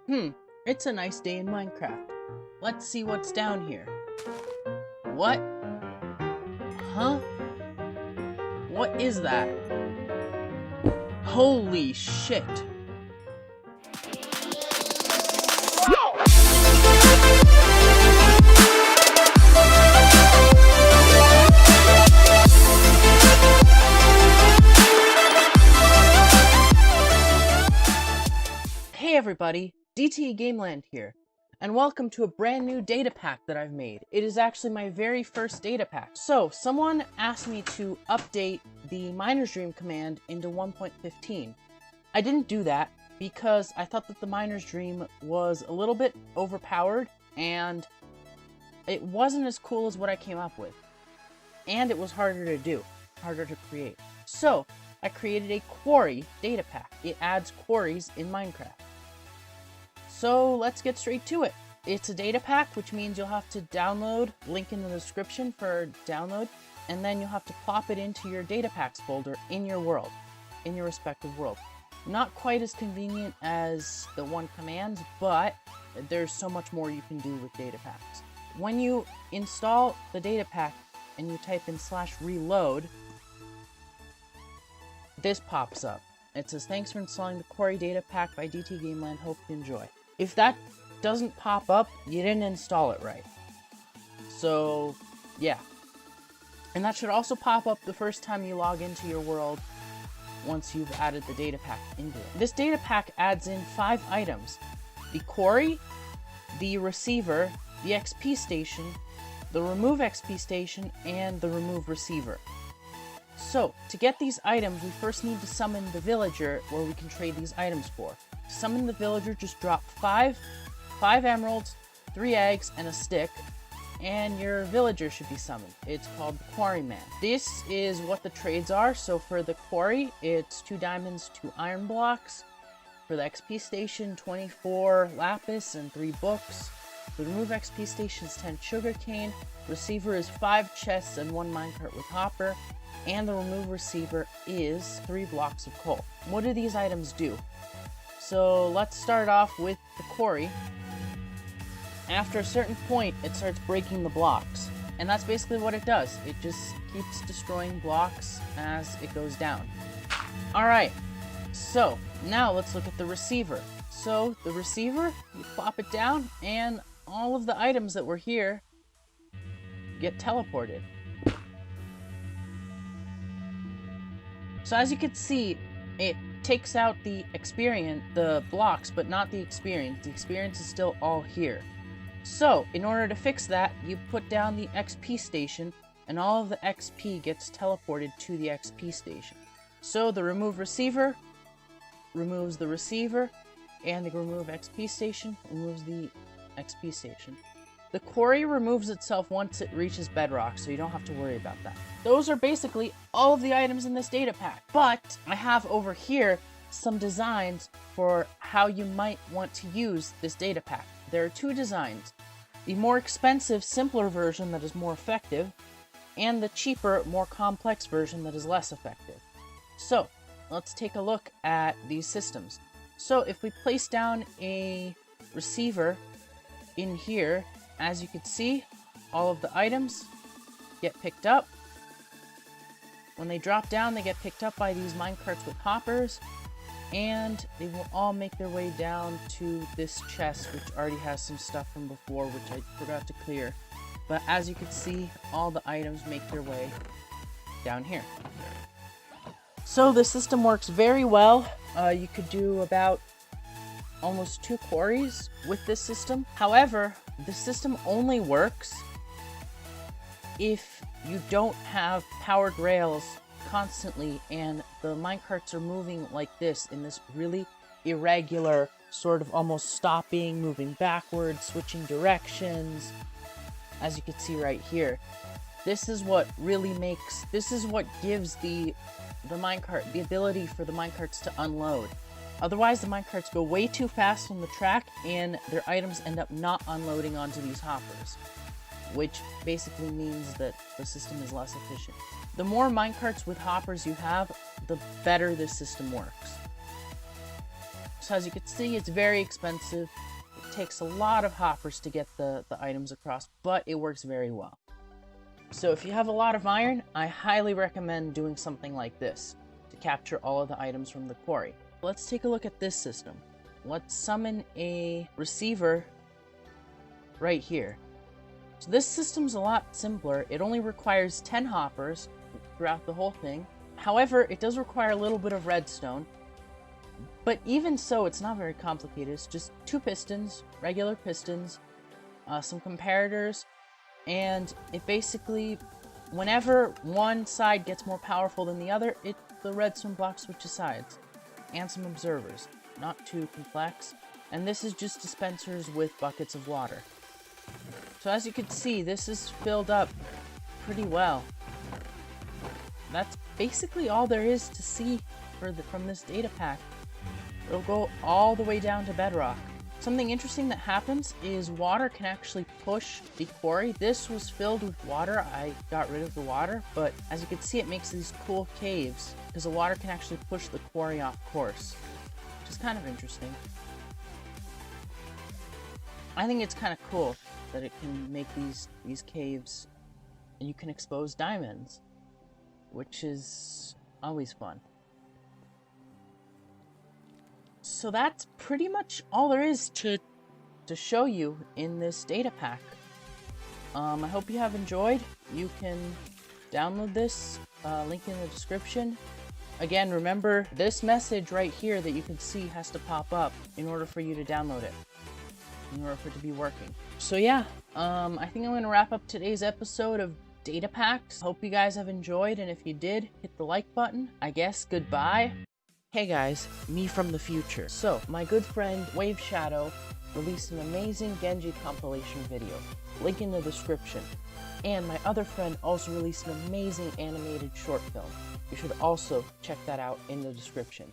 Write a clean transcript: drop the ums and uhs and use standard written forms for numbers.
It's a nice day in Minecraft. Let's see what's down here. What? Huh? What is that? Holy shit. Hey everybody, DTEGameland here, and welcome to a brand new data pack that I've made. It is actually my very first data pack. So, someone asked me to update the Miner's Dream command into 1.15. I didn't do that because I thought that the Miner's Dream was a little bit overpowered and it wasn't as cool as what I came up with. And it was harder to do, harder to create. So, I created a Quarry data pack. It adds quarries in Minecraft. So let's get straight to it. It's a data pack, which means you'll have to download, link in the description for download, and then you'll have to plop it into your data packs folder in your world, in your respective world. Not quite as convenient as the one command, but there's so much more you can do with data packs. When you install the data pack and you type in /reload, this pops up. It says, thanks for installing the Quarry Datapack by DTEGameland, hope you enjoy. If that doesn't pop up, you didn't install it right. So, yeah. And that should also pop up the first time you log into your world once you've added the data pack into it. This data pack adds in 5 items: the quarry, the receiver, the XP station, the remove XP station, and the remove receiver. So, to get these items, we first need to summon the villager where we can trade these items for. To summon the villager, just drop 5 emeralds, 3 eggs, and a stick, and your villager should be summoned. It's called the Quarryman. This is what the trades are. So for the quarry, it's 2 diamonds, 2 iron blocks. For the XP station, 24 lapis and 3 books. The remove XP station is 10 sugarcane. Receiver is 5 chests and 1 minecart with hopper. And the remove receiver is 3 blocks of coal. What do these items do? So let's start off with the quarry. After a certain point, it starts breaking the blocks. And that's basically what it does. It just keeps destroying blocks as it goes down. Alright, so now let's look at the receiver. So the receiver, you plop it down, and all of the items that were here get teleported. So as you can see, it takes out the experience, the blocks, but not the experience. The experience is still all here. So, in order to fix that, you put down the XP station, and all of the XP gets teleported to the XP station. So, the remove receiver removes the receiver, and the remove XP station removes the XP station. The quarry removes itself once it reaches bedrock, so you don't have to worry about that. Those are basically all of the items in this data pack. But I have over here some designs for how you might want to use this data pack. There are 2 designs: the more expensive, simpler version that is more effective, and the cheaper, more complex version that is less effective. So, let's take a look at these systems. So, if we place down a receiver in here, as you can see, all of the items get picked up. When they drop down, they get picked up by these minecarts with hoppers, and they will all make their way down to this chest, which already has some stuff from before, which I forgot to clear. But as you can see, all the items make their way down here. So the system works very well. You could do about almost 2 quarries with this system. However, the system only works if you don't have powered rails constantly and the minecarts are moving like this in this really irregular sort of almost stopping, moving backwards, switching directions, as you can see right here. This is what gives the minecart the ability for the minecarts to unload. Otherwise, the minecarts go way too fast on the track, and their items end up not unloading onto these hoppers, which basically means that the system is less efficient. The more minecarts with hoppers you have, the better this system works. So as you can see, it's very expensive. It takes a lot of hoppers to get the items across, but it works very well. So if you have a lot of iron, I highly recommend doing something like this to capture all of the items from the quarry. Let's take a look at this system. Let's summon a receiver right here. So this system's a lot simpler. It only requires 10 hoppers throughout the whole thing. However, it does require a little bit of redstone. But even so, it's not very complicated. It's just 2 pistons, regular pistons, some comparators, and it basically, whenever one side gets more powerful than the other, the redstone block switches sides. And some observers. Not too complex. And this is just dispensers with buckets of water. So as you can see, this is filled up pretty well. That's basically all there is to see from this data pack. It'll go all the way down to bedrock. Something interesting that happens is water can actually push the quarry. This was filled with water. I got rid of the water, but as you can see, it makes these cool caves because the water can actually push the quarry off course, which is kind of interesting. I think it's kind of cool that it can make these caves and you can expose diamonds, which is always fun. So that's pretty much all there is to show you in this data pack. I hope you have enjoyed. You can download this, link in the description. Again, remember this message right here that you can see has to pop up in order for you to download it, in order for it to be working. So yeah, I think I'm going to wrap up today's episode of Data Packs. Hope you guys have enjoyed, and if you did, hit the like button. I guess goodbye. Hey guys, me from the future. So, my good friend Wave Shadow released an amazing Genji compilation video, link in the description. And my other friend also released an amazing animated short film. You should also check that out in the description.